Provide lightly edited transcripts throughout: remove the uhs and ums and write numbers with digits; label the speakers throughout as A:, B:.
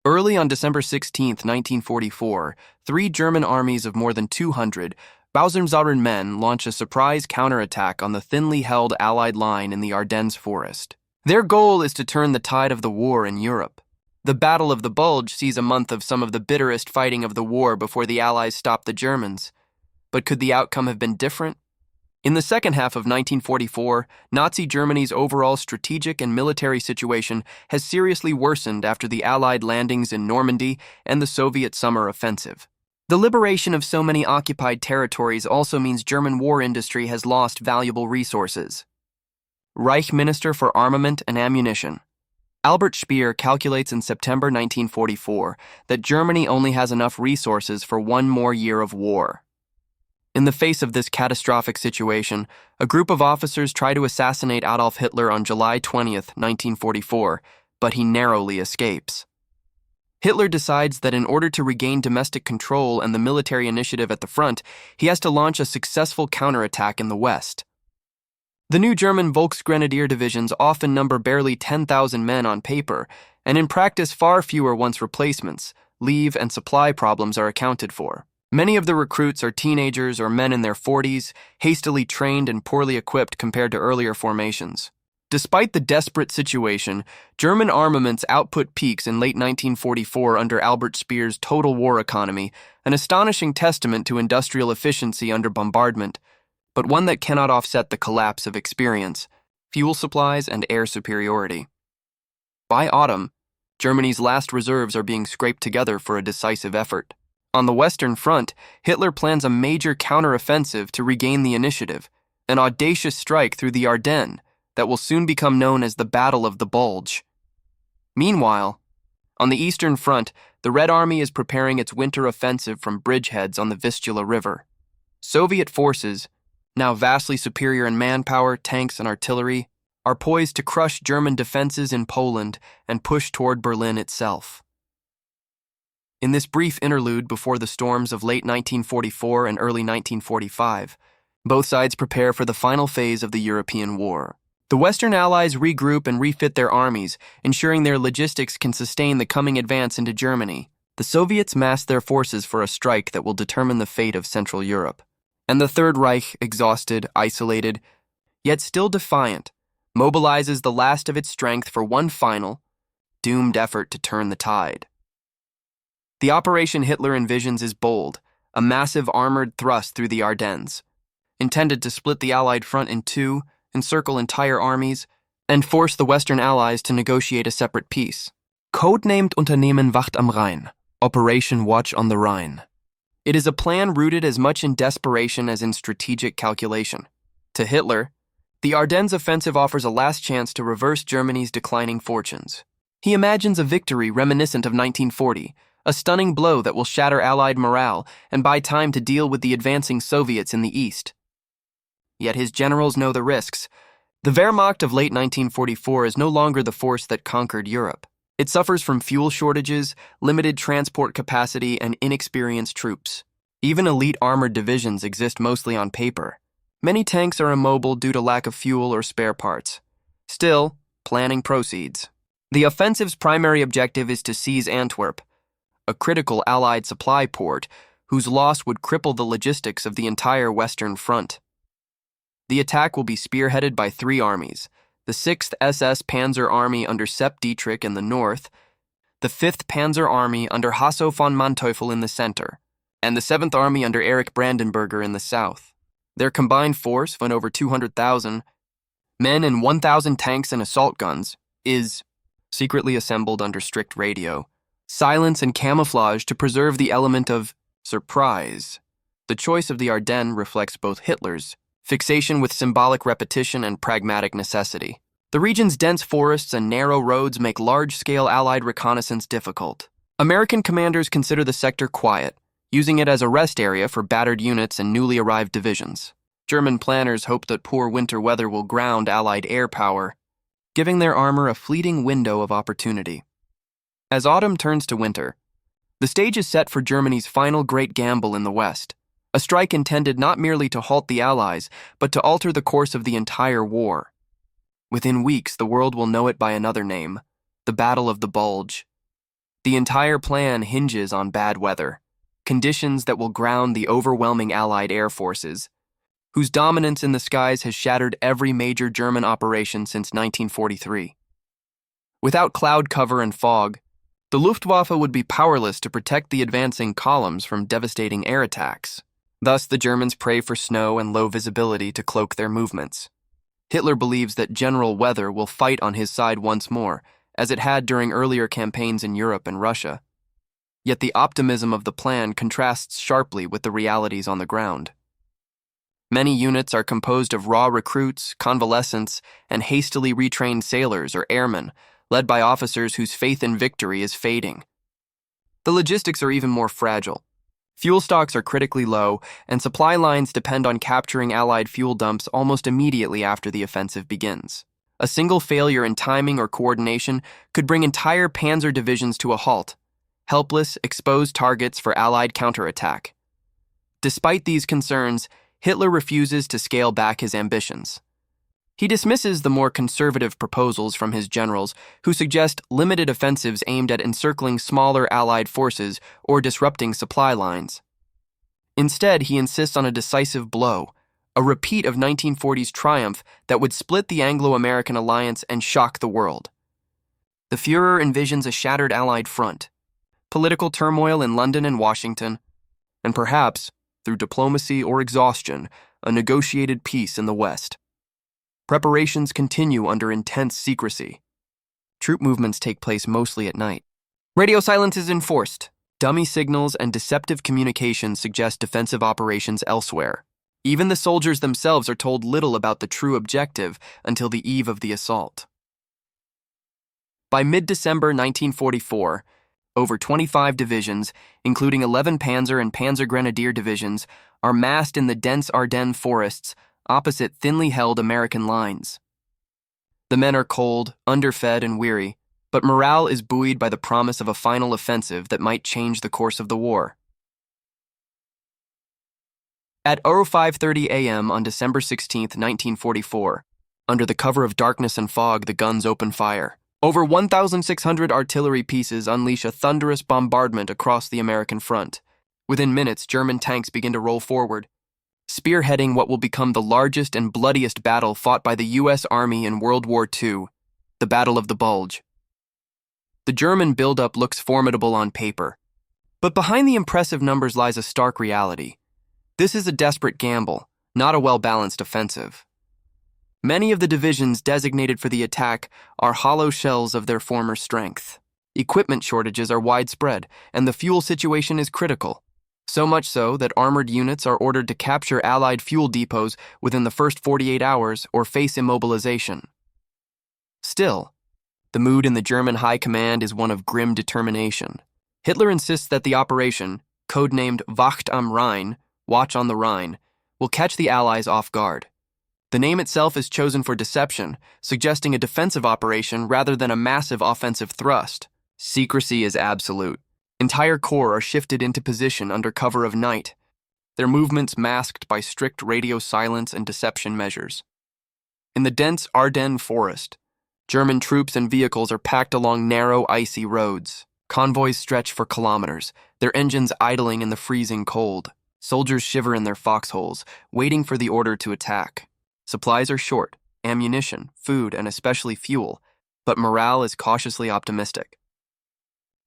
A: Early on December 16, 1944, three German armies of more than 200 Bausernsauren men launch a surprise counterattack on the thinly held Allied line in the Ardennes forest. Their goal is to turn the tide of the war in Europe. The Battle of the Bulge sees a month of some of the bitterest fighting of the war before the Allies stop the Germans. But could the outcome have been different? In the second half of 1944, Nazi Germany's overall strategic and military situation has seriously worsened after the Allied landings in Normandy and the Soviet summer offensive. The liberation of so many occupied territories also means German war industry has lost valuable resources. Reich Minister for Armament and Ammunition Albert Speer calculates in September 1944 that Germany only has enough resources for one more year of war. In the face of this catastrophic situation, a group of officers try to assassinate Adolf Hitler on July 20th, 1944, but he narrowly escapes. Hitler decides that in order to regain domestic control and the military initiative at the front, he has to launch a successful counterattack in the West. The new German Volksgrenadier divisions often number barely 10,000 men on paper, and in practice far fewer once replacements, leave, and supply problems are accounted for. Many of the recruits are teenagers or men in their 40s, hastily trained and poorly equipped compared to earlier formations. Despite the desperate situation, German armaments output peaks in late 1944 under Albert Speer's total war economy, an astonishing testament to industrial efficiency under bombardment, but one that cannot offset the collapse of experience, fuel supplies, and air superiority. By autumn, Germany's last reserves are being scraped together for a decisive effort. On the Western Front, Hitler plans a major counteroffensive to regain the initiative, an audacious strike through the Ardennes that will soon become known as the Battle of the Bulge. Meanwhile, on the Eastern Front, the Red Army is preparing its winter offensive from bridgeheads on the Vistula River. Soviet forces, now vastly superior in manpower, tanks, and artillery, are poised to crush German defenses in Poland and push toward Berlin itself. In this brief interlude before the storms of late 1944 and early 1945, both sides prepare for the final phase of the European war. The Western Allies regroup and refit their armies, ensuring their logistics can sustain the coming advance into Germany. The Soviets mass their forces for a strike that will determine the fate of Central Europe. And the Third Reich, exhausted, isolated, yet still defiant, mobilizes the last of its strength for one final, doomed effort to turn the tide. The operation Hitler envisions is bold, a massive armored thrust through the Ardennes, intended to split the Allied front in two, encircle entire armies, and force the Western Allies to negotiate a separate peace. Codenamed Unternehmen Wacht am Rhein, Operation Watch on the Rhine. It is a plan rooted as much in desperation as in strategic calculation. To Hitler, the Ardennes offensive offers a last chance to reverse Germany's declining fortunes. He imagines a victory reminiscent of 1940, a stunning blow that will shatter Allied morale and buy time to deal with the advancing Soviets in the East. Yet his generals know the risks. The Wehrmacht of late 1944 is no longer the force that conquered Europe. It suffers from fuel shortages, limited transport capacity, and inexperienced troops. Even elite armored divisions exist mostly on paper. Many tanks are immobile due to lack of fuel or spare parts. Still, planning proceeds. The offensive's primary objective is to seize Antwerp, a critical Allied supply port whose loss would cripple the logistics of the entire Western Front. The attack will be spearheaded by three armies: the 6th SS Panzer Army under Sepp Dietrich in the north, the 5th Panzer Army under Hasso von Manteuffel in the center, and the 7th Army under Erich Brandenberger in the south. Their combined force, of over 200,000 men and 1,000 tanks and assault guns, is secretly assembled under strict radio, silence, and camouflage to preserve the element of surprise. The choice of the Ardennes reflects both Hitler's fixation with symbolic repetition and pragmatic necessity. The region's dense forests and narrow roads make large-scale Allied reconnaissance difficult. American commanders consider the sector quiet, using it as a rest area for battered units and newly arrived divisions. German planners hope that poor winter weather will ground Allied air power, giving their armor a fleeting window of opportunity. As autumn turns to winter, the stage is set for Germany's final great gamble in the West, a strike intended not merely to halt the Allies, but to alter the course of the entire war. Within weeks, the world will know it by another name, the Battle of the Bulge. The entire plan hinges on bad weather, conditions that will ground the overwhelming Allied air forces, whose dominance in the skies has shattered every major German operation since 1943. Without cloud cover and fog, the Luftwaffe would be powerless to protect the advancing columns from devastating air attacks. Thus, the Germans pray for snow and low visibility to cloak their movements. Hitler believes that general weather will fight on his side once more, as it had during earlier campaigns in Europe and Russia. Yet the optimism of the plan contrasts sharply with the realities on the ground. Many units are composed of raw recruits, convalescents, and hastily retrained sailors or airmen, led by officers whose faith in victory is fading. The logistics are even more fragile. Fuel stocks are critically low, and supply lines depend on capturing Allied fuel dumps almost immediately after the offensive begins. A single failure in timing or coordination could bring entire panzer divisions to a halt, helpless, exposed targets for Allied counterattack. Despite these concerns, Hitler refuses to scale back his ambitions. He dismisses the more conservative proposals from his generals, who suggest limited offensives aimed at encircling smaller Allied forces or disrupting supply lines. Instead, he insists on a decisive blow, a repeat of 1940's triumph that would split the Anglo-American alliance and shock the world. The Führer envisions a shattered Allied front, political turmoil in London and Washington, and perhaps, through diplomacy or exhaustion, a negotiated peace in the West. Preparations continue under intense secrecy. Troop movements take place mostly at night. Radio silence is enforced. Dummy signals and deceptive communications suggest defensive operations elsewhere. Even the soldiers themselves are told little about the true objective until the eve of the assault. By mid-December 1944, over 25 divisions, including 11 Panzer and Panzer Grenadier divisions, are massed in the dense Ardennes forests opposite thinly held American lines. The men are cold, underfed, and weary, but morale is buoyed by the promise of a final offensive that might change the course of the war. At 05:30 a.m. on December 16, 1944, under the cover of darkness and fog, the guns open fire. Over 1,600 artillery pieces unleash a thunderous bombardment across the American front. Within minutes, German tanks begin to roll forward, spearheading what will become the largest and bloodiest battle fought by the U.S. Army in World War II, the Battle of the Bulge. The German buildup looks formidable on paper, but behind the impressive numbers lies a stark reality. This is a desperate gamble, not a well-balanced offensive. Many of the divisions designated for the attack are hollow shells of their former strength. Equipment shortages are widespread, and the fuel situation is critical. So much so that armored units are ordered to capture Allied fuel depots within the first 48 hours or face immobilization. Still, the mood in the German high command is one of grim determination. Hitler insists that the operation, codenamed Wacht am Rhein, Watch on the Rhine, will catch the Allies off guard. The name itself is chosen for deception, suggesting a defensive operation rather than a massive offensive thrust. Secrecy is absolute. Entire corps are shifted into position under cover of night, their movements masked by strict radio silence and deception measures. In the dense Ardennes forest, German troops and vehicles are packed along narrow, icy roads. Convoys stretch for kilometers, their engines idling in the freezing cold. Soldiers shiver in their foxholes, waiting for the order to attack. Supplies are short, ammunition, food, and especially fuel, but morale is cautiously optimistic.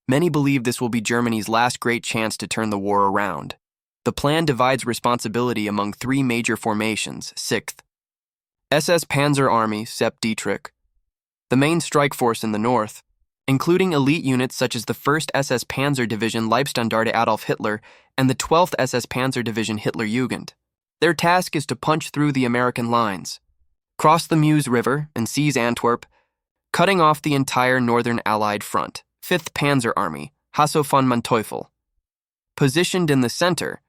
A: Many believe this will be Germany's last great chance to turn the war around. The plan divides responsibility among three major formations: 6th, SS Panzer Army, Sepp Dietrich, the main strike force in the north, including elite units such as the 1st SS Panzer Division Leibstandarte Adolf Hitler and the 12th SS Panzer Division Hitlerjugend. Their task is to punch through the American lines, cross the Meuse River, and seize Antwerp, cutting off the entire northern Allied front. 5th Panzer Army, Hasso von Manteuffel. Positioned in the center,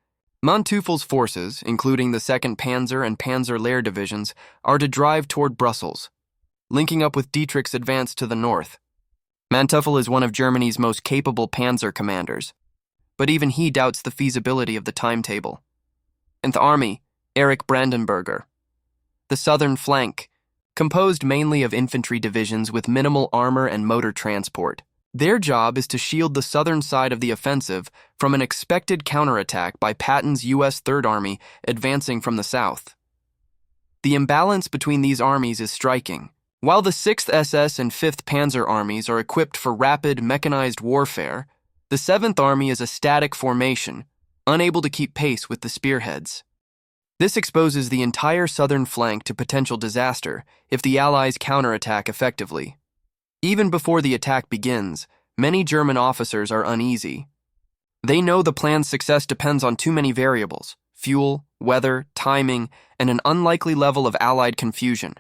A: Manteuffel's forces, including the 2nd Panzer and Panzer Lehr divisions, are to drive toward Brussels, linking up with Dietrich's advance to the north. Manteuffel is one of Germany's most capable panzer commanders, but even he doubts the feasibility of the timetable. 10th Army, Erich Brandenberger. The southern flank, composed mainly of infantry divisions with minimal armor and motor transport, Their job is to shield the southern side of the offensive from an expected counterattack by Patton's U.S. Third Army advancing from the south. The imbalance between these armies is striking. While the 6th SS and 5th Panzer armies are equipped for rapid, mechanized warfare, the 7th Army is a static formation, unable to keep pace with the spearheads. This exposes the entire southern flank to potential disaster if the Allies counterattack effectively. Even before the attack begins, many German officers are uneasy. They know the plan's success depends on too many variables: fuel, weather, timing, and an unlikely level of Allied confusion.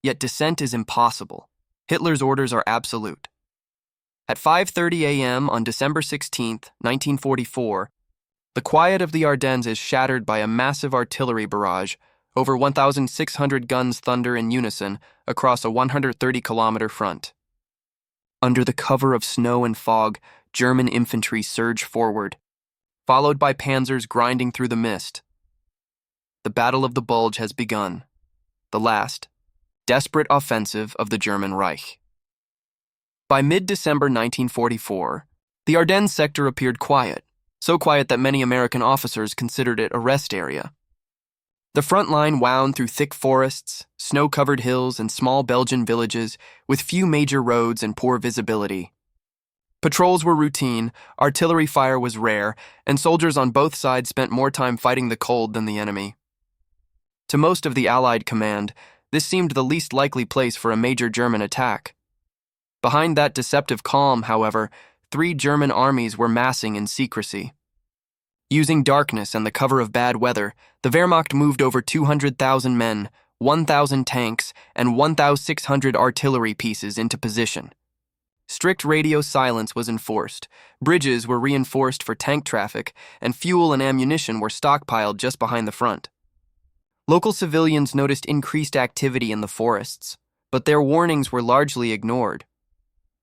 A: Yet dissent is impossible. Hitler's orders are absolute. At 5:30 a.m. on December 16, 1944, the quiet of the Ardennes is shattered by a massive artillery barrage. Over 1,600 guns thunder in unison across a 130-kilometer front. Under the cover of snow and fog, German infantry surge forward, followed by panzers grinding through the mist. The Battle of the Bulge has begun, the last, desperate offensive of the German Reich. By mid-December 1944, the Ardennes sector appeared quiet, so quiet that many American officers considered it a rest area. The front line wound through thick forests, snow-covered hills, and small Belgian villages with few major roads and poor visibility. Patrols were routine, artillery fire was rare, and soldiers on both sides spent more time fighting the cold than the enemy. To most of the Allied command, this seemed the least likely place for a major German attack. Behind that deceptive calm, however, 3 German armies were massing in secrecy. Using darkness and the cover of bad weather, the Wehrmacht moved over 200,000 men, 1,000 tanks, and 1,600 artillery pieces into position. Strict radio silence was enforced, bridges were reinforced for tank traffic, and fuel and ammunition were stockpiled just behind the front. Local civilians noticed increased activity in the forests, but their warnings were largely ignored.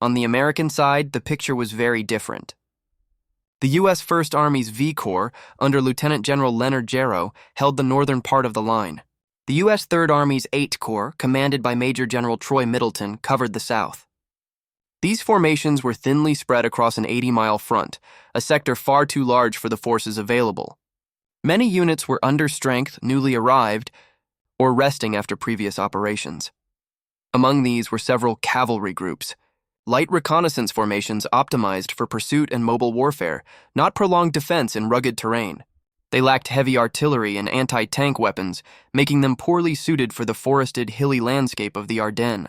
A: On the American side, the picture was very different. The U.S. First Army's V Corps, under Lieutenant General Leonard Jarrow, held the northern part of the line. The U.S. Third Army's 8th Corps, commanded by Major General Troy Middleton, covered the south. These formations were thinly spread across an 80-mile front, a sector far too large for the forces available. Many units were under strength, newly arrived, or resting after previous operations. Among these were several cavalry groups, light reconnaissance formations optimized for pursuit and mobile warfare, not prolonged defense in rugged terrain. They lacked heavy artillery and anti-tank weapons, making them poorly suited for the forested, hilly landscape of the Ardennes.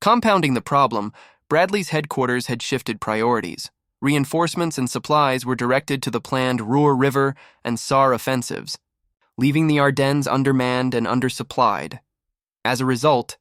A: Compounding the problem, Bradley's headquarters had shifted priorities. Reinforcements and supplies were directed to the planned Ruhr River and Saar offensives, leaving the Ardennes undermanned and undersupplied. As a result,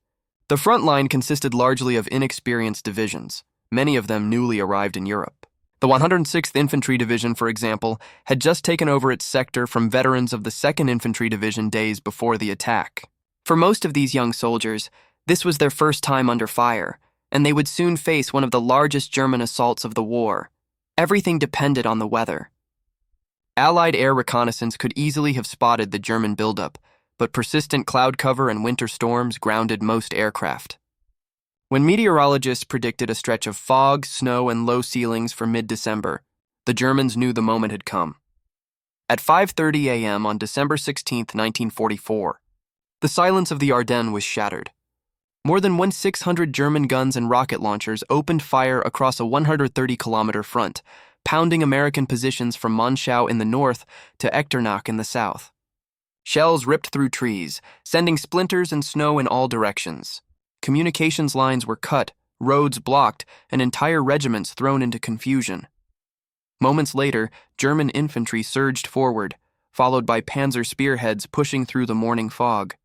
A: the front line consisted largely of inexperienced divisions, many of them newly arrived in Europe. The 106th Infantry Division, for example, had just taken over its sector from veterans of the 2nd Infantry Division days before the attack. For most of these young soldiers, this was their first time under fire, and they would soon face one of the largest German assaults of the war. Everything depended on the weather. Allied air reconnaissance could easily have spotted the German buildup, but persistent cloud cover and winter storms grounded most aircraft. When meteorologists predicted a stretch of fog, snow, and low ceilings for mid-December, the Germans knew the moment had come. At 5:30 a.m. on December 16, 1944, the silence of the Ardennes was shattered. More than 1,600 German guns and rocket launchers opened fire across a 130-kilometer front, pounding American positions from Monschau in the north to Echternach in the south. Shells ripped through trees, sending splinters and snow in all directions. Communications lines were cut, roads blocked, and entire regiments thrown into confusion. Moments later, German infantry surged forward, followed by panzer spearheads pushing through the morning fog.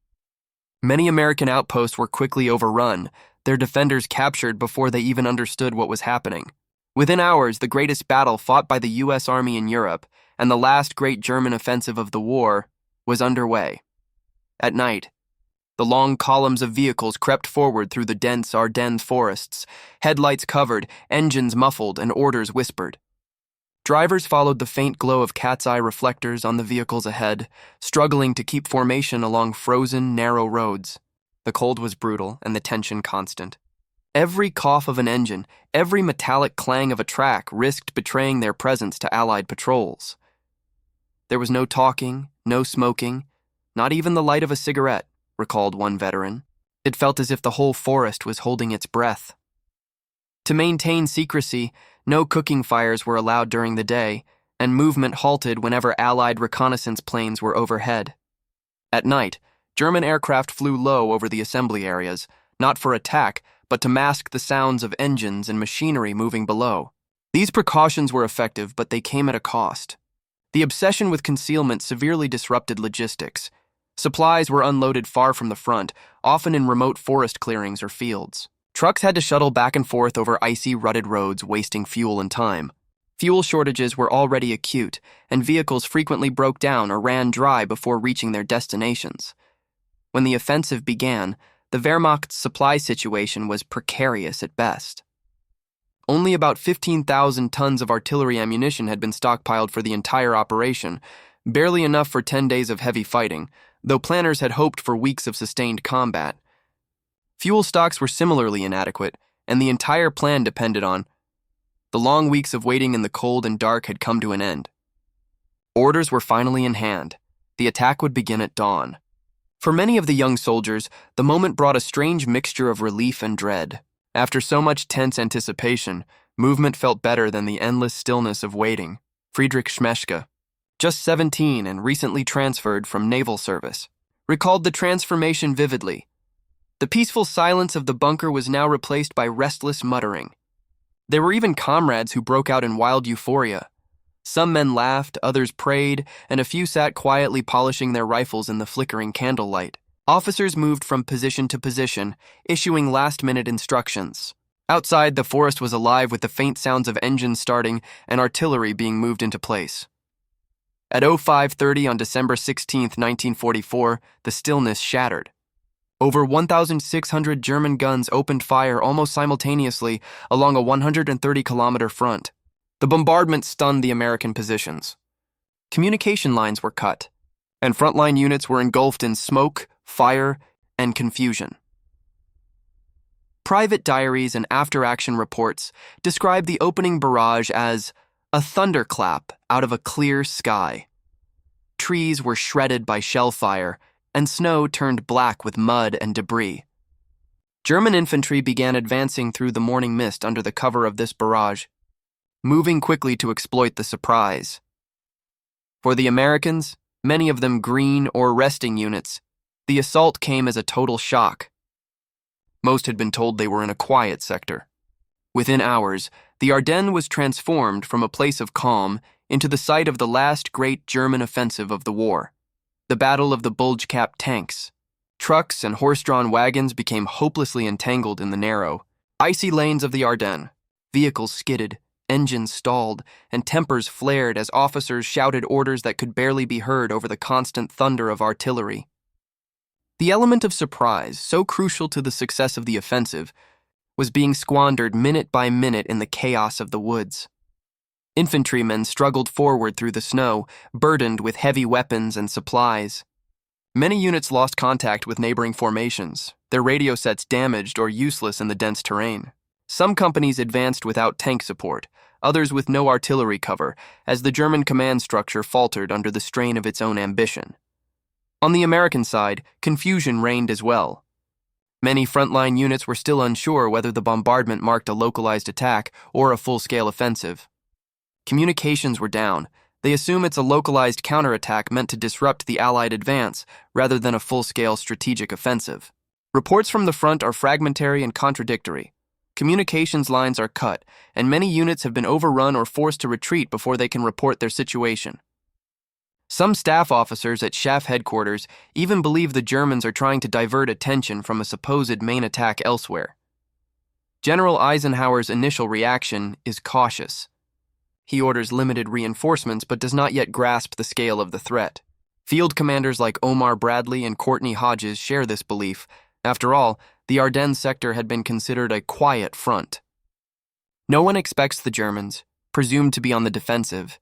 A: Many American outposts were quickly overrun, their defenders captured before they even understood what was happening. Within hours, the greatest battle fought by the U.S. Army in Europe, and the last great German offensive of the war, was underway. At night, the long columns of vehicles crept forward through the dense Ardennes forests, headlights covered, engines muffled, and orders whispered. Drivers followed the faint glow of cat's eye reflectors on the vehicles ahead, struggling to keep formation along frozen, narrow roads. The cold was brutal and the tension constant. Every cough of an engine, every metallic clang of a track risked betraying their presence to Allied patrols. There was no talking, no smoking, not even the light of a cigarette, recalled one veteran. It felt as if the whole forest was holding its breath. To maintain secrecy, no cooking fires were allowed during the day, and movement halted whenever Allied reconnaissance planes were overhead. At night, German aircraft flew low over the assembly areas, not for attack, but to mask the sounds of engines and machinery moving below. These precautions were effective, but they came at a cost. The obsession with concealment severely disrupted logistics. Supplies were unloaded far from the front, often in remote forest clearings or fields. Trucks had to shuttle back and forth over icy, rutted roads, wasting fuel and time. Fuel shortages were already acute, and vehicles frequently broke down or ran dry before reaching their destinations. When the offensive began, the Wehrmacht's supply situation was precarious at best. Only about 15,000 tons of artillery ammunition had been stockpiled for the entire operation, barely enough for 10 days of heavy fighting, though planners had hoped for weeks of sustained combat. Fuel stocks were similarly inadequate, and the entire plan depended on. The long weeks of waiting in the cold and dark had come to an end. Orders were finally in hand. The attack would begin at dawn. For many of the young soldiers, the moment brought a strange mixture of relief and dread. After so much tense anticipation, movement felt better than the endless stillness of waiting. Friedrich Schmeschke, just 17 and recently transferred from naval service, recalled the transformation vividly. The peaceful silence of the bunker was now replaced by restless muttering. There were even comrades who broke out in wild euphoria. Some men laughed, others prayed, and a few sat quietly polishing their rifles in the flickering candlelight. Officers moved from position to position, issuing last-minute instructions. Outside, the forest was alive with the faint sounds of engines starting and artillery being moved into place. At 05:30 on December 16, 1944, the stillness shattered. Over 1,600 German guns opened fire almost simultaneously along a 130-kilometer front. The bombardment stunned the American positions. Communication lines were cut, and frontline units were engulfed in smoke, fire, and confusion. Private diaries and after-action reports describe the opening barrage as a thunderclap out of a clear sky. Trees were shredded by shell fire, and snow turned black with mud and debris. German infantry began advancing through the morning mist under the cover of this barrage, moving quickly to exploit the surprise. For the Americans, many of them green or resting units, the assault came as a total shock. Most had been told they were in a quiet sector. Within hours, the Ardennes was transformed from a place of calm into the site of the last great German offensive of the war, the Battle of the Bulge-capped tanks. Trucks and horse-drawn wagons became hopelessly entangled in the narrow, icy lanes of the Ardennes. Vehicles skidded, engines stalled, and tempers flared as officers shouted orders that could barely be heard over the constant thunder of artillery. The element of surprise, so crucial to the success of the offensive, was being squandered minute by minute in the chaos of the woods. Infantrymen struggled forward through the snow, burdened with heavy weapons and supplies. Many units lost contact with neighboring formations, their radio sets damaged or useless in the dense terrain. Some companies advanced without tank support, others with no artillery cover, as the German command structure faltered under the strain of its own ambition. On the American side, confusion reigned as well. Many frontline units were still unsure whether the bombardment marked a localized attack or a full-scale offensive. Communications were down. They assume it's a localized counterattack meant to disrupt the Allied advance rather than a full-scale strategic offensive. Reports from the front are fragmentary and contradictory. Communications lines are cut, and many units have been overrun or forced to retreat before they can report their situation. Some staff officers at Chaff headquarters even believe the Germans are trying to divert attention from a supposed main attack elsewhere. General Eisenhower's initial reaction is cautious. He orders limited reinforcements but does not yet grasp the scale of the threat. Field commanders like Omar Bradley and Courtney Hodges share this belief. After all, the Ardennes sector had been considered a quiet front. No one expects the Germans, presumed to be on the defensive,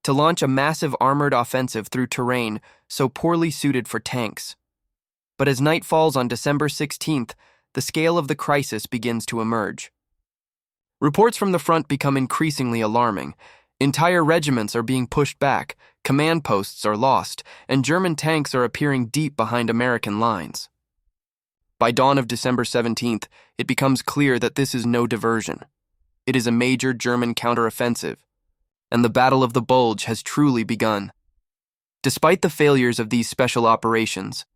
A: to launch a massive armored offensive through terrain so poorly suited for tanks. But as night falls on December 16th, the scale of the crisis begins to emerge. Reports from the front become increasingly alarming. Entire regiments are being pushed back, command posts are lost, and German tanks are appearing deep behind American lines. By dawn of December 17th, it becomes clear that this is no diversion. It is a major German counteroffensive, and the Battle of the Bulge has truly begun. Despite the failures of these special operations,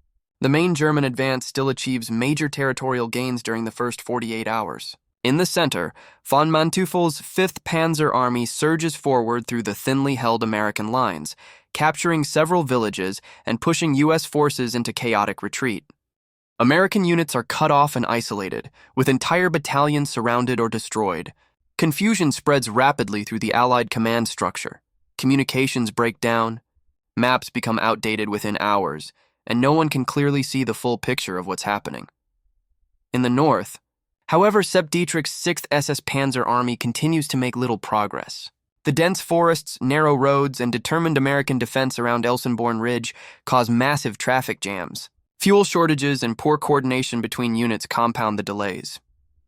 A: the main German advance still achieves major territorial gains during the first 48 hours. In the center, von Manteuffel's 5th Panzer Army surges forward through the thinly held American lines, capturing several villages and pushing U.S. forces into chaotic retreat. American units are cut off and isolated, with entire battalions surrounded or destroyed. Confusion spreads rapidly through the Allied command structure. Communications break down, maps become outdated within hours, and no one can clearly see the full picture of what's happening. In the north, however, Sepp Dietrich's 6th SS Panzer Army continues to make little progress. The dense forests, narrow roads, and determined American defense around Elsenborn Ridge cause massive traffic jams. Fuel shortages and poor coordination between units compound the delays.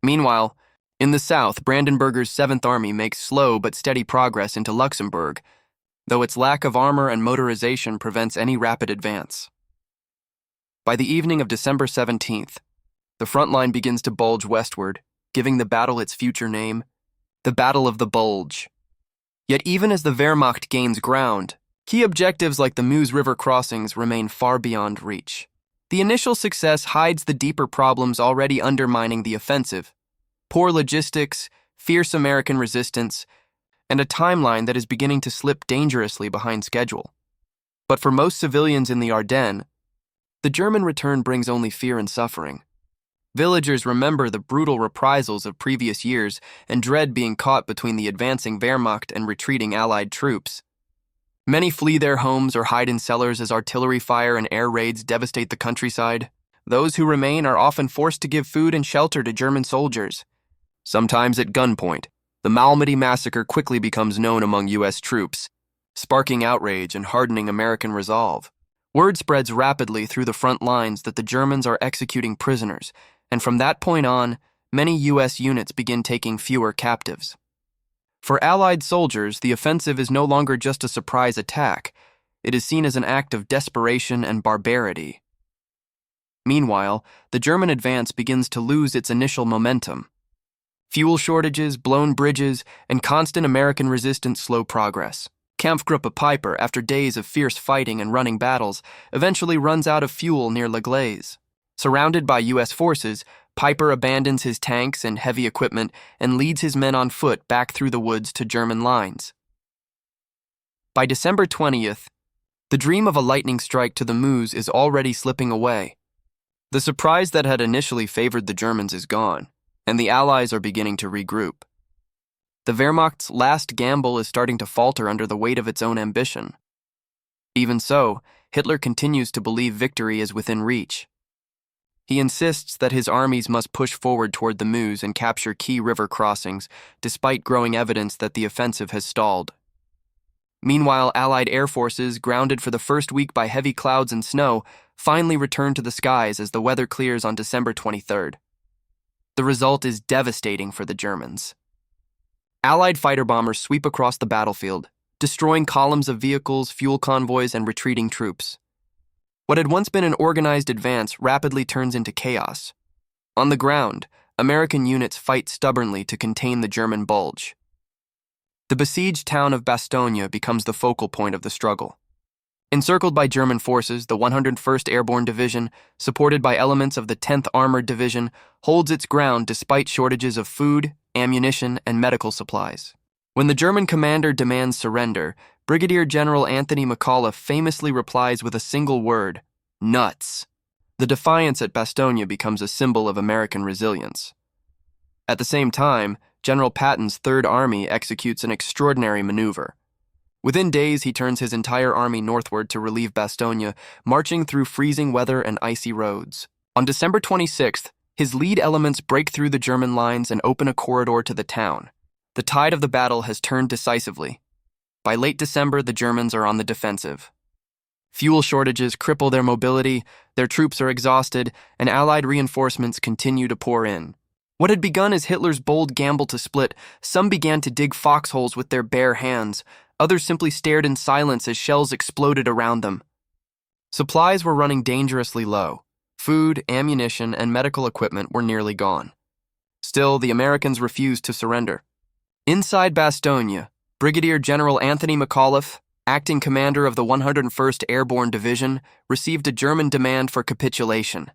A: Meanwhile, in the south, Brandenburger's 7th Army makes slow but steady progress into Luxembourg, though its lack of armor and motorization prevents any rapid advance. By the evening of December 17th, the front line begins to bulge westward, giving the battle its future name, the Battle of the Bulge. Yet even as the Wehrmacht gains ground, key objectives like the Meuse River crossings remain far beyond reach. The initial success hides the deeper problems already undermining the offensive: poor logistics, fierce American resistance, and a timeline that is beginning to slip dangerously behind schedule. But for most civilians in the Ardennes, the German return brings only fear and suffering. Villagers remember the brutal reprisals of previous years and dread being caught between the advancing Wehrmacht and retreating Allied troops. Many flee their homes or hide in cellars as artillery fire and air raids devastate the countryside. Those who remain are often forced to give food and shelter to German soldiers. Sometimes at gunpoint, the Malmedy massacre quickly becomes known among U.S. troops, sparking outrage and hardening American resolve. Word spreads rapidly through the front lines that the Germans are executing prisoners, and from that point on, many U.S. units begin taking fewer captives. For Allied soldiers, the offensive is no longer just a surprise attack. It is seen as an act of desperation and barbarity. Meanwhile, the German advance begins to lose its initial momentum. Fuel shortages, blown bridges, and constant American resistance slow progress. Kampfgruppe Piper, after days of fierce fighting and running battles, eventually runs out of fuel near La Glaise. Surrounded by U.S. forces, Piper abandons his tanks and heavy equipment and leads his men on foot back through the woods to German lines. By December 20th, the dream of a lightning strike to the Meuse is already slipping away. The surprise that had initially favored the Germans is gone, and the Allies are beginning to regroup. The Wehrmacht's last gamble is starting to falter under the weight of its own ambition. Even so, Hitler continues to believe victory is within reach. He insists that his armies must push forward toward the Meuse and capture key river crossings, despite growing evidence that the offensive has stalled. Meanwhile, Allied air forces, grounded for the first week by heavy clouds and snow, finally return to the skies as the weather clears on December 23rd. The result is devastating for the Germans. Allied fighter bombers sweep across the battlefield, destroying columns of vehicles, fuel convoys, and retreating troops. What had once been an organized advance rapidly turns into chaos. On the ground, American units fight stubbornly to contain the German bulge. The besieged town of Bastogne becomes the focal point of the struggle. Encircled by German forces, the 101st Airborne Division, supported by elements of the 10th Armored Division, holds its ground despite shortages of food, ammunition, and medical supplies. When the German commander demands surrender, Brigadier General Anthony McAuliffe famously replies with a single word: nuts. The defiance at Bastogne becomes a symbol of American resilience. At the same time, General Patton's Third Army executes an extraordinary maneuver. Within days, he turns his entire army northward to relieve Bastogne, marching through freezing weather and icy roads. On December 26th, his lead elements break through the German lines and open a corridor to the town. The tide of the battle has turned decisively. By late December, the Germans are on the defensive. Fuel shortages cripple their mobility, their troops are exhausted, and Allied reinforcements continue to pour in. What had begun as Hitler's bold gamble to split, some began to dig foxholes with their bare hands, others simply stared in silence as shells exploded around them. Supplies were running dangerously low. Food, ammunition, and medical equipment were nearly gone. Still, the Americans refused to surrender. Inside Bastogne, Brigadier General Anthony McAuliffe, acting commander of the 101st Airborne Division, received a German demand for capitulation.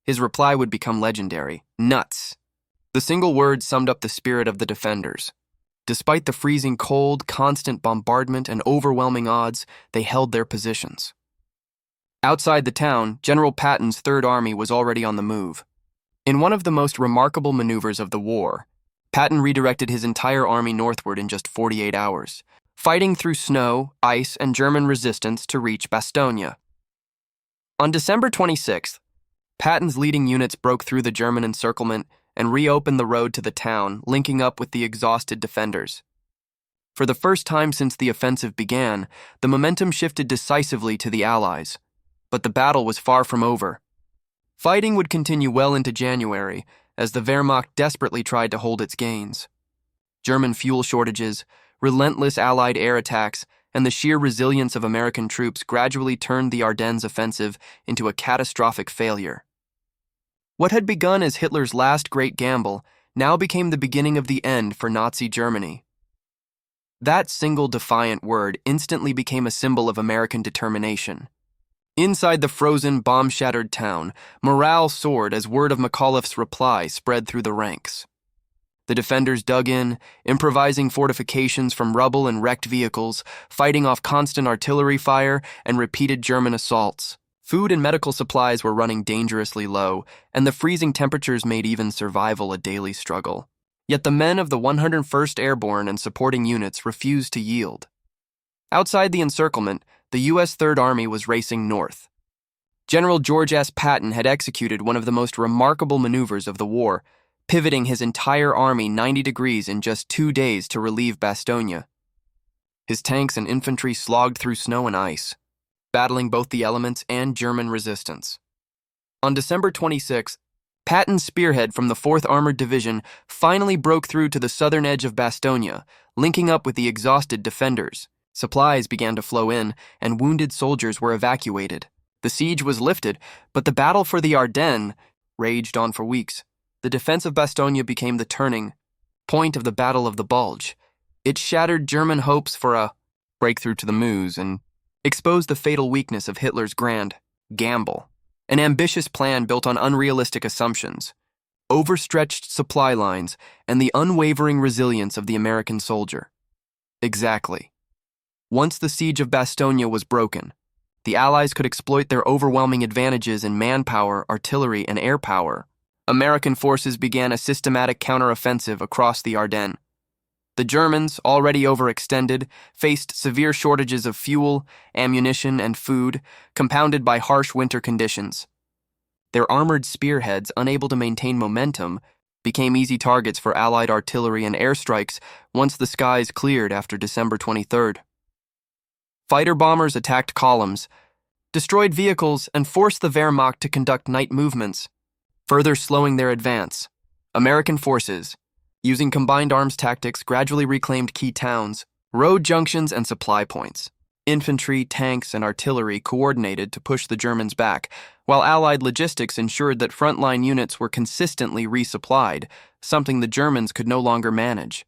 A: His reply would become legendary: nuts. The single word summed up the spirit of the defenders. Despite the freezing cold, constant bombardment, and overwhelming odds, they held their positions. Outside the town, General Patton's Third Army was already on the move. In one of the most remarkable maneuvers of the war, Patton redirected his entire army northward in just 48 hours, fighting through snow, ice, and German resistance to reach Bastogne. On December 26th, Patton's leading units broke through the German encirclement and reopened the road to the town, linking up with the exhausted defenders. For the first time since the offensive began, the momentum shifted decisively to the Allies. But the battle was far from over. Fighting would continue well into January, as the Wehrmacht desperately tried to hold its gains. German fuel shortages, relentless Allied air attacks, and the sheer resilience of American troops gradually turned the Ardennes offensive into a catastrophic failure. What had begun as Hitler's last great gamble now became the beginning of the end for Nazi Germany. That single defiant word instantly became a symbol of American determination. Inside the frozen, bomb-shattered town, morale soared as word of McAuliffe's reply spread through the ranks. The defenders dug in, improvising fortifications from rubble and wrecked vehicles, fighting off constant artillery fire and repeated German assaults. Food and medical supplies were running dangerously low, and the freezing temperatures made even survival a daily struggle. Yet the men of the 101st Airborne and supporting units refused to yield. Outside the encirclement, the U.S. Third Army was racing north. General George S. Patton had executed one of the most remarkable maneuvers of the war, pivoting his entire army 90 degrees in just 2 days to relieve Bastogne. His tanks and infantry slogged through snow and ice, battling both the elements and German resistance. On December 26, Patton's spearhead from the 4th Armored Division finally broke through to the southern edge of Bastogne, linking up with the exhausted defenders. Supplies began to flow in, and wounded soldiers were evacuated. The siege was lifted, but the battle for the Ardennes raged on for weeks. The defense of Bastogne became the turning point of the Battle of the Bulge. It shattered German hopes for a breakthrough to the Meuse and exposed the fatal weakness of Hitler's grand gamble, an ambitious plan built on unrealistic assumptions, overstretched supply lines, and the unwavering resilience of the American soldier. Exactly. Once the siege of Bastogne was broken, the Allies could exploit their overwhelming advantages in manpower, artillery, and air power. American forces began a systematic counteroffensive across the Ardennes. The Germans, already overextended, faced severe shortages of fuel, ammunition, and food, compounded by harsh winter conditions. Their armored spearheads, unable to maintain momentum, became easy targets for Allied artillery and airstrikes once the skies cleared after December 23rd. Fighter bombers attacked columns, destroyed vehicles, and forced the Wehrmacht to conduct night movements, further slowing their advance. American forces, using combined arms tactics, gradually reclaimed key towns, road junctions, and supply points. Infantry, tanks, and artillery coordinated to push the Germans back, while Allied logistics ensured that frontline units were consistently resupplied, something the Germans could no longer manage.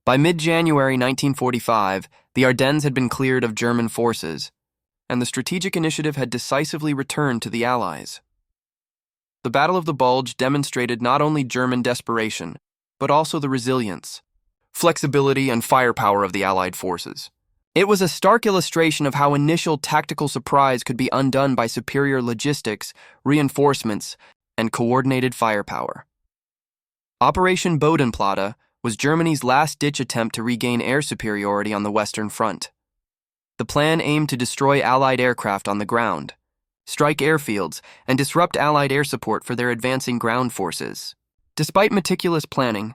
A: By mid-January 1945, the Ardennes had been cleared of German forces, and the strategic initiative had decisively returned to the Allies. The Battle of the Bulge demonstrated not only German desperation, but also the resilience, flexibility, and firepower of the Allied forces. It was a stark illustration of how initial tactical surprise could be undone by superior logistics, reinforcements, and coordinated firepower. Operation Bodenplatte was Germany's last-ditch attempt to regain air superiority on the Western Front. The plan aimed to destroy Allied aircraft on the ground, strike airfields, and disrupt Allied air support for their advancing ground forces. Despite meticulous planning,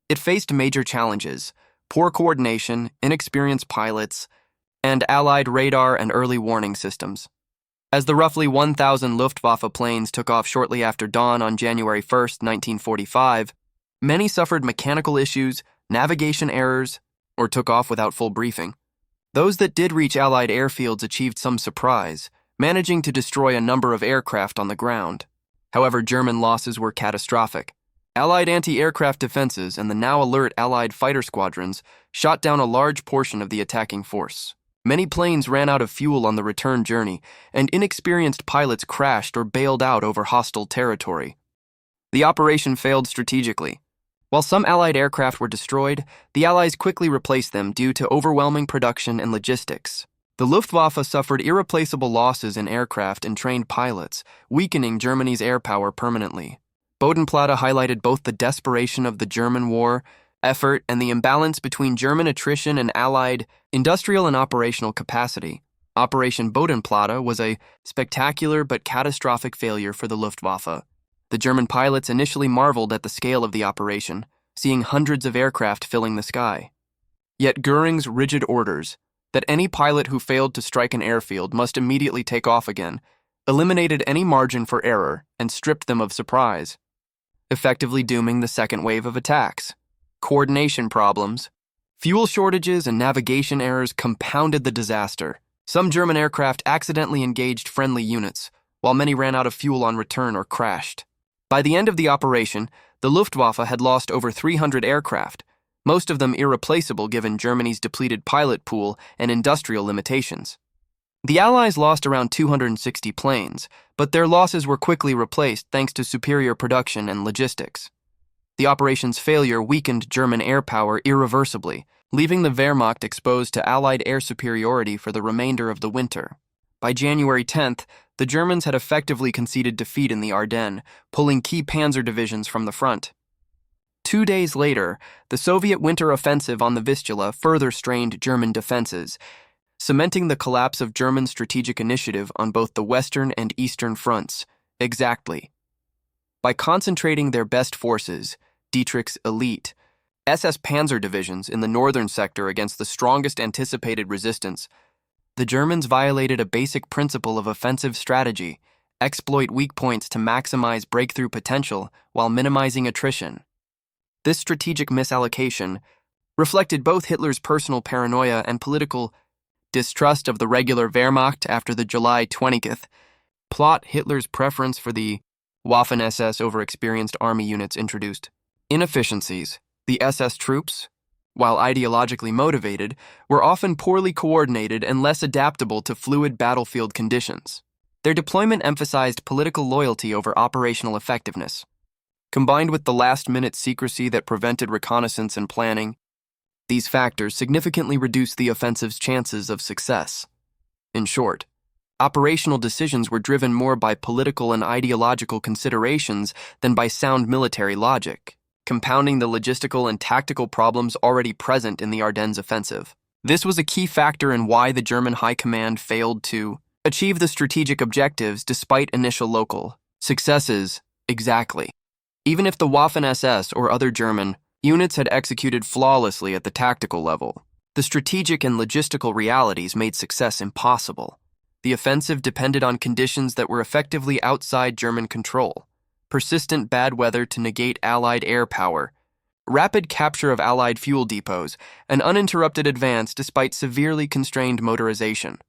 A: it faced major challenges: poor coordination, inexperienced pilots, and Allied radar and early warning systems. As the roughly 1,000 Luftwaffe planes took off shortly after dawn on January 1, 1945, many suffered mechanical issues, navigation errors, or took off without full briefing. Those that did reach Allied airfields achieved some surprise, managing to destroy a number of aircraft on the ground. However, German losses were catastrophic. Allied anti-aircraft defenses and the now alert Allied fighter squadrons shot down a large portion of the attacking force. Many planes ran out of fuel on the return journey, and inexperienced pilots crashed or bailed out over hostile territory. The operation failed strategically. While some Allied aircraft were destroyed, the Allies quickly replaced them due to overwhelming production and logistics. The Luftwaffe suffered irreplaceable losses in aircraft and trained pilots, weakening Germany's air power permanently. Bodenplatte highlighted both the desperation of the German war effort and the imbalance between German attrition and Allied industrial and operational capacity. Operation Bodenplatte was a spectacular but catastrophic failure for the Luftwaffe. The German pilots initially marveled at the scale of the operation, seeing hundreds of aircraft filling the sky. Yet Göring's rigid orders that any pilot who failed to strike an airfield must immediately take off again eliminated any margin for error and stripped them of surprise, effectively dooming the second wave of attacks. Coordination problems, fuel shortages, and navigation errors compounded the disaster. Some German aircraft accidentally engaged friendly units, while many ran out of fuel on return or crashed. By the end of the operation, the Luftwaffe had lost over 300 aircraft, most of them irreplaceable given Germany's depleted pilot pool and industrial limitations. The Allies lost around 260 planes, but their losses were quickly replaced thanks to superior production and logistics. The operation's failure weakened German air power irreversibly, leaving the Wehrmacht exposed to Allied air superiority for the remainder of the winter. By January 10th, the Germans had effectively conceded defeat in the Ardennes, pulling key panzer divisions from the front. 2 days later, the Soviet winter offensive on the Vistula further strained German defenses, cementing the collapse of German strategic initiative on both the western and eastern fronts. Exactly. By concentrating their best forces, Dietrich's elite, SS Panzer divisions in the northern sector against the strongest anticipated resistance, the Germans violated a basic principle of offensive strategy: exploit weak points to maximize breakthrough potential while minimizing attrition. This strategic misallocation reflected both Hitler's personal paranoia and political distrust of the regular Wehrmacht after the July 20th plot. Hitler's preference for the Waffen-SS over experienced army units introduced inefficiencies. The SS troops, while ideologically motivated, were often poorly coordinated and less adaptable to fluid battlefield conditions. Their deployment emphasized political loyalty over operational effectiveness. Combined with the last-minute secrecy that prevented reconnaissance and planning, these factors significantly reduced the offensive's chances of success. In short, operational decisions were driven more by political and ideological considerations than by sound military logic, compounding the logistical and tactical problems already present in the Ardennes offensive. This was a key factor in why the German high command failed to achieve the strategic objectives despite initial local successes. Exactly. Even if the Waffen-SS or other German units had executed flawlessly at the tactical level, the strategic and logistical realities made success impossible. The offensive depended on conditions that were effectively outside German control: persistent bad weather to negate Allied air power, rapid capture of Allied fuel depots, and uninterrupted advance despite severely constrained motorization.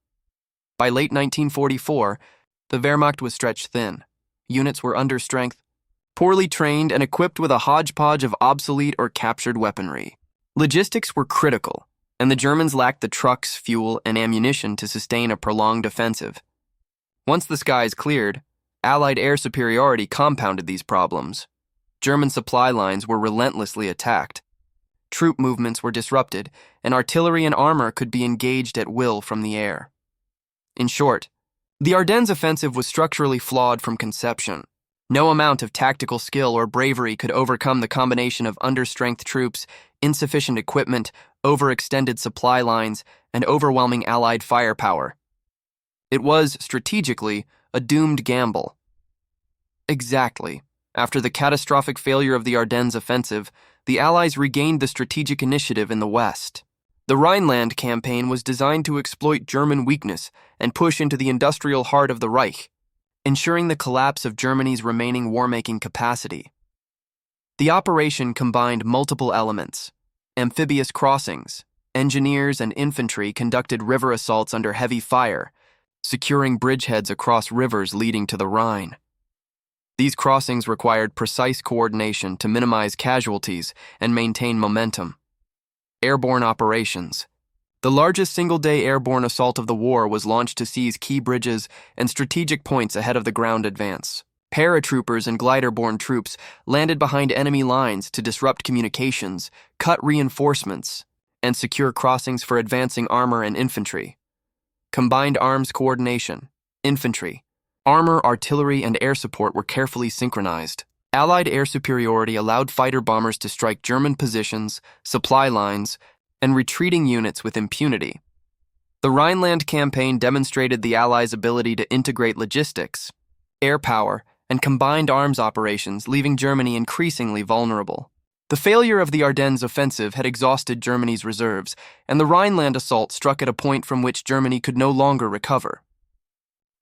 A: By late 1944, the Wehrmacht was stretched thin. Units were under strength, poorly trained, and equipped with a hodgepodge of obsolete or captured weaponry. Logistics were critical, and the Germans lacked the trucks, fuel, and ammunition to sustain a prolonged offensive. Once the skies cleared, Allied air superiority compounded these problems. German supply lines were relentlessly attacked. Troop movements were disrupted, and artillery and armor could be engaged at will from the air. In short, the Ardennes offensive was structurally flawed from conception. No amount of tactical skill or bravery could overcome the combination of understrength troops, insufficient equipment, overextended supply lines, and overwhelming Allied firepower. It was, strategically, a doomed gamble. Exactly. After the catastrophic failure of the Ardennes offensive, the Allies regained the strategic initiative in the West. The Rhineland campaign was designed to exploit German weakness and push into the industrial heart of the Reich, ensuring the collapse of Germany's remaining war-making capacity. The operation combined multiple elements: amphibious crossings. Engineers and infantry conducted river assaults under heavy fire, securing bridgeheads across rivers leading to the Rhine. These crossings required precise coordination to minimize casualties and maintain momentum. Airborne operations. The largest single-day airborne assault of the war was launched to seize key bridges and strategic points ahead of the ground advance. Paratroopers and glider-borne troops landed behind enemy lines to disrupt communications, cut reinforcements, and secure crossings for advancing armor and infantry. Combined arms coordination. Infantry, armor, artillery, and air support were carefully synchronized. Allied air superiority allowed fighter-bombers to strike German positions, supply lines, and retreating units with impunity. The Rhineland campaign demonstrated the Allies' ability to integrate logistics, air power, and combined arms operations, leaving Germany increasingly vulnerable. The failure of the Ardennes offensive had exhausted Germany's reserves, and the Rhineland assault struck at a point from which Germany could no longer recover.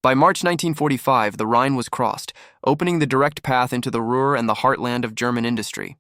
A: By March 1945, the Rhine was crossed, opening the direct path into the Ruhr and the heartland of German industry.